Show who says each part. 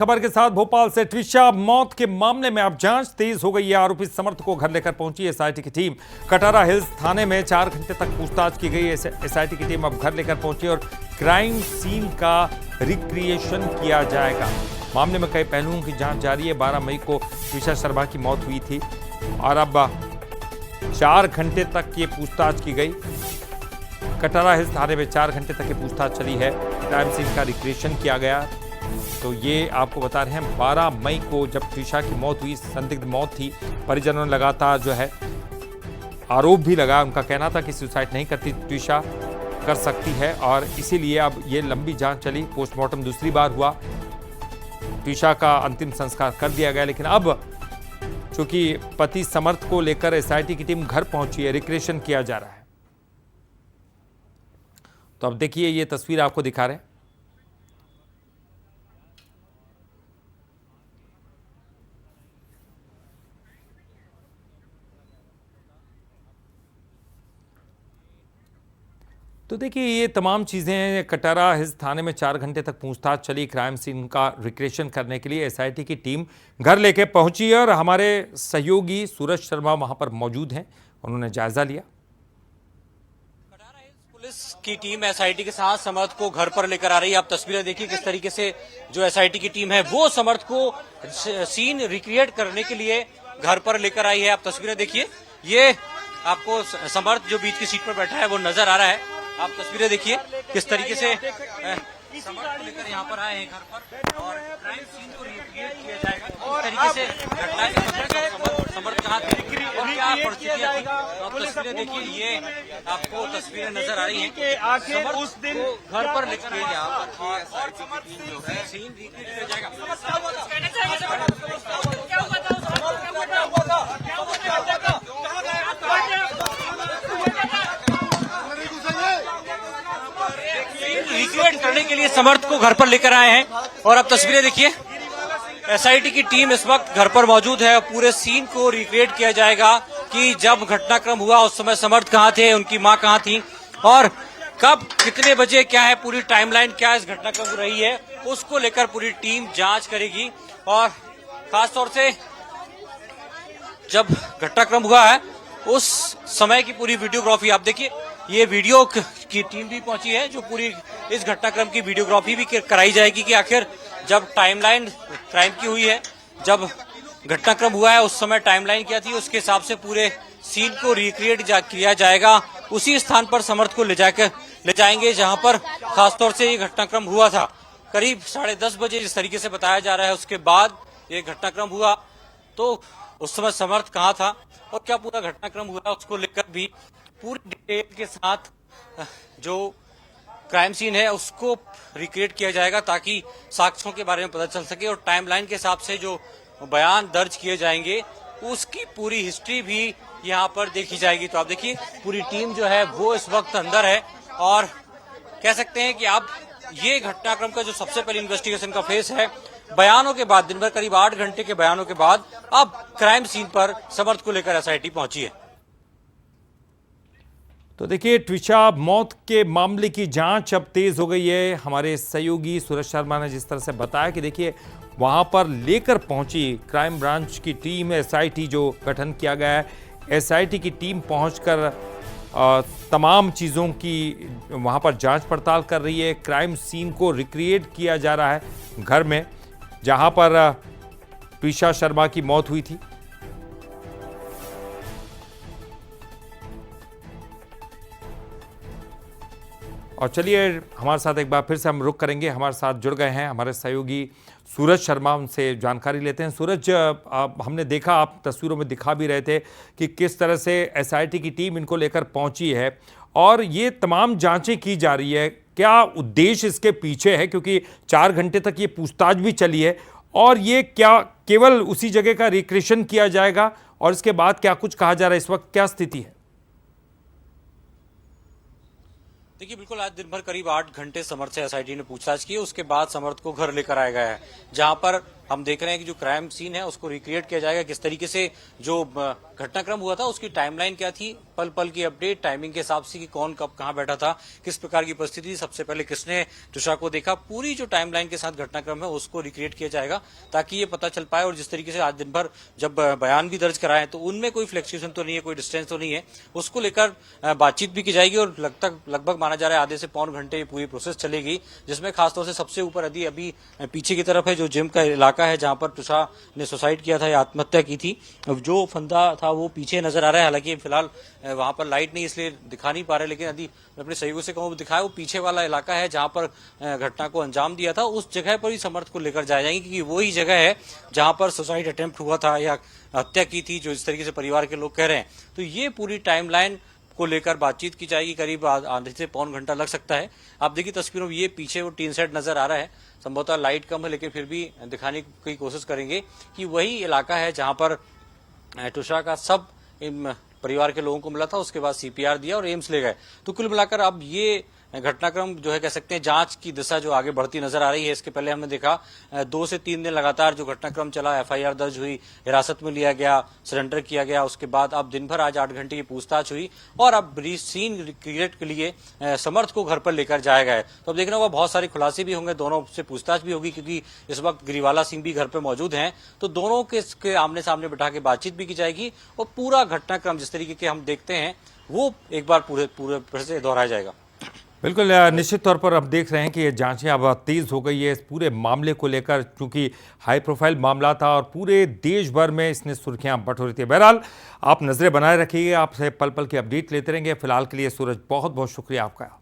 Speaker 1: खबर के साथ भोपाल से ट्विशा मौत के मामले में अब जांच तेज हो गई है। आरोपी समर्थ को घर लेकर पहुंची एसआईटी की टीम। कटारा हिल्स थाने में 4 घंटे तक पूछताछ की गई। एसआईटी की टीम अब घर लेकर पहुंची और क्राइम सीन का रिक्रिएशन किया जाएगा। मामले में कई पहलुओं की जांच जारी है। 12 मई को ट्विशा शर्मा की मौत हुई थी और अब 4 घंटे तक ये पूछताछ की गई। कटारा हिल्स थाने में 4 घंटे तक ये पूछताछ चली है। क्राइम सीन का रिक्रिएशन किया गया। तो ये आपको बता रहे हैं 12 मई को जब ट्विशा की मौत हुई, संदिग्ध मौत थी। परिजनों ने लगातार जो है आरोप भी लगा। उनका कहना था कि सुसाइड नहीं करती ट्विशा, कर सकती है और इसीलिए अब ये लंबी जांच चली। पोस्टमार्टम दूसरी बार हुआ। ट्विशा का अंतिम संस्कार कर दिया गया। लेकिन अब चूंकि पति समर्थ को लेकर एसआईटी की टीम घर पहुंची है, रिक्रिएशन किया जा रहा है। तो अब देखिए ये तस्वीर आपको दिखा रहे हैं। तो देखिए ये तमाम चीज़ें कटारा हिल्स थाने में 4 घंटे तक पूछताछ चली। क्राइम सीन का रिक्रिएशन करने के लिए एसआईटी की टीम घर लेके पहुंची है और हमारे सहयोगी सूरज शर्मा वहां पर मौजूद हैं। उन्होंने जायजा लिया।
Speaker 2: कटारा हिल्स पुलिस की टीम एसआईटी के साथ समर्थ को घर पर लेकर आ रही है। आप तस्वीरें देखिए किस तरीके से जो एसआईटी की टीम है वो समर्थ को सीन रिक्रिएट करने के लिए घर पर लेकर आई है। आप तस्वीरें देखिए, ये आपको समर्थ जो बीच की सीट पर बैठा है वो नजर आ रहा है। आप तस्वीरें देखिए किस तरीके से समर्थ को लेकर यहाँ पर आए हैं घर पर और क्राइम सीन को रिक्रिएट किया जाएगा। किस तरीके से घटनाएं समर्थ कहाँ थे और क्या परिस्थितियां थी। तो आप तस्वीरें देखिए, ये आपको तस्वीरें नजर आ रही हैं कि आखिर उस दिन घर पर लेकर यहाँ पर सीन रिक्रिएट किया जाएगा। रिक्रिएट करने के लिए समर्थ को घर पर लेकर आए हैं और अब तस्वीरें देखिए, एसआईटी की टीम इस वक्त घर पर मौजूद है। पूरे सीन को रिक्रिएट किया जाएगा कि जब घटनाक्रम हुआ उस समय समर्थ कहाँ थे, उनकी मां कहाँ थी और कब कितने बजे, क्या है पूरी टाइमलाइन, क्या इस घटनाक्रम रही है, उसको लेकर पूरी टीम जांच करेगी। और खासतौर से जब घटनाक्रम हुआ है उस समय की पूरी वीडियोग्राफी आप देखिए। ये वीडियो की टीम भी पहुंची है जो पूरी इस घटनाक्रम की वीडियोग्राफी भी कराई जाएगी कि आखिर जब टाइमलाइन क्राइम की हुई है, जब घटनाक्रम हुआ है उस समय टाइमलाइन क्या थी, उसके हिसाब से पूरे सीन को रिक्रिएट किया जाएगा। उसी स्थान पर समर्थ को ले जाएंगे जहां पर खासतौर से ये घटनाक्रम हुआ था। करीब 10:30 बजे जिस तरीके से बताया जा रहा है उसके बाद ये घटनाक्रम हुआ। तो उस समय समर्थ कहाँ था और क्या पूरा घटनाक्रम हुआ उसको लेकर भी पूरी डिटेल के साथ जो क्राइम सीन है उसको रिक्रिएट किया जाएगा ताकि साक्ष्यों के बारे में पता चल सके और टाइमलाइन के हिसाब से जो बयान दर्ज किए जाएंगे उसकी पूरी हिस्ट्री भी यहाँ पर देखी जाएगी। तो आप देखिए पूरी टीम जो है वो इस वक्त अंदर है और कह सकते हैं कि अब ये घटनाक्रम का जो सबसे पहले इन्वेस्टिगेशन का फेस है, बयानों के बाद दिन भर करीब 8 घंटे के बयानों के बाद अब क्राइम सीन पर समर्थ को लेकर एसआईटी पहुंची है।
Speaker 1: तो देखिए ट्विशा मौत के मामले की जांच अब तेज हो गई है। हमारे सहयोगी सूरज शर्मा ने जिस तरह से बताया कि देखिए वहां पर लेकर पहुंची क्राइम ब्रांच की टीम, एसआईटी जो गठन किया गया है, एसआईटी की टीम पहुंचकर तमाम चीज़ों की वहां पर जांच पड़ताल कर रही है। क्राइम सीन को रिक्रिएट किया जा रहा है घर में जहां पर ट्विशा शर्मा की मौत हुई थी। और चलिए हमारे साथ एक बार फिर से हम रुक करेंगे। हमारे साथ जुड़ गए हैं हमारे सहयोगी सूरज शर्मा, उनसे जानकारी लेते हैं। सूरज, हमने देखा, आप तस्वीरों में दिखा भी रहे थे कि किस तरह से एसआईटी की टीम इनको लेकर पहुंची है और ये तमाम जांचें की जा रही है। क्या उद्देश्य इसके पीछे है, क्योंकि 4 घंटे तक ये पूछताछ भी चली है और ये क्या केवल उसी जगह का रिक्रिएशन किया जाएगा और इसके बाद क्या कुछ कहा जा रहा है, इस वक्त क्या स्थिति है?
Speaker 2: देखिए बिल्कुल, आज दिन भर करीब 8 घंटे समर्थ से एसआईटी ने पूछताछ की। उसके बाद समर्थ को घर लेकर आया गया है जहां पर हम देख रहे हैं कि जो क्राइम सीन है उसको रिक्रिएट किया जाएगा। किस तरीके से जो घटनाक्रम हुआ था उसकी टाइमलाइन क्या थी, पल पल की अपडेट, टाइमिंग के हिसाब से कि कौन कब कहां बैठा था, किस प्रकार की परिस्थिति थी, सबसे पहले किसने तुषार को देखा, पूरी जो टाइमलाइन के साथ घटनाक्रम है उसको रिक्रिएट किया जाएगा ताकि ये पता चल पाए। और जिस तरीके से आज दिन भर जब बयान भी दर्ज कराए तो उनमें कोई फ्लेक्चुएशन तो नहीं है, कोई डिस्टेंस तो नहीं है, उसको लेकर बातचीत भी की जाएगी। और लगभग माना जा रहा है आधे से पौन घंटे ये पूरी प्रोसेस चलेगी, जिसमें खासतौर से सबसे ऊपर अभी पीछे की तरफ है जो जिम का इलाका है जहां पर तुषार ने सुसाइड किया था या आत्महत्या की थी, जो फंदा था वो पीछे नजर आ रहा है। हालांकि फिलहाल वहां पर लाइट नहीं इसलिए दिखा नहीं पा रहे, लेकिन यदि मैं अपने सहयोगी से कहूं दिखाया, वो पीछे वाला इलाका है जहां पर घटना को अंजाम दिया था, उस जगह पर ही समर्थ को लेकर जाए जाएंगे क्योंकि वही जगह है जहां पर सुसाइड अटेम्प्ट हुआ था या हत्या की थी, जो इस तरीके से परिवार के लोग कह रहे हैं। तो ये पूरी टाइमलाइन को लेकर बातचीत की जाएगी, करीब आधे से पौन घंटा लग सकता है। आप देखिए तस्वीरों में ये पीछे वो टीन सेट नजर आ रहा है, संभवतः लाइट कम है लेकिन फिर भी दिखाने की कोशिश करेंगे कि वही इलाका है जहां पर तुषार का सब परिवार के लोगों को मिला था, उसके बाद सीपीआर दिया और एम्स ले गए। तो कुल मिलाकर अब ये घटनाक्रम जो है कह सकते हैं जांच की दिशा जो आगे बढ़ती नजर आ रही है। इसके पहले हमने देखा 2 से 3 दिन लगातार जो घटनाक्रम चला, एफआईआर दर्ज हुई, हिरासत में लिया गया, सरेंडर किया गया, उसके बाद अब दिन भर आज 8 घंटे की पूछताछ हुई और अब सीन रिक्रिएट के लिए समर्थ को घर पर लेकर जाया गया है। तो अब देखना होगा, बहुत सारे खुलासे भी होंगे, दोनों से पूछताछ भी होगी क्योंकि इस वक्त गिरिवाला सिंह भी घर पर मौजूद हैं। तो दोनों के आमने सामने बैठा के बातचीत भी की जाएगी और पूरा घटनाक्रम जिस तरीके के हम देखते हैं वो एक बार पूरे से दोहराया जाएगा।
Speaker 1: बिल्कुल, निश्चित तौर पर अब देख रहे हैं कि ये जांचें अब तेज़ हो गई है इस पूरे मामले को लेकर, क्योंकि हाई प्रोफाइल मामला था और पूरे देश भर में इसने सुर्खियां बटोरी थी। बहरहाल आप नज़रें बनाए रखिए, आपसे पल पल की अपडेट लेते रहेंगे। फिलहाल के लिए सूरज बहुत बहुत शुक्रिया आपका।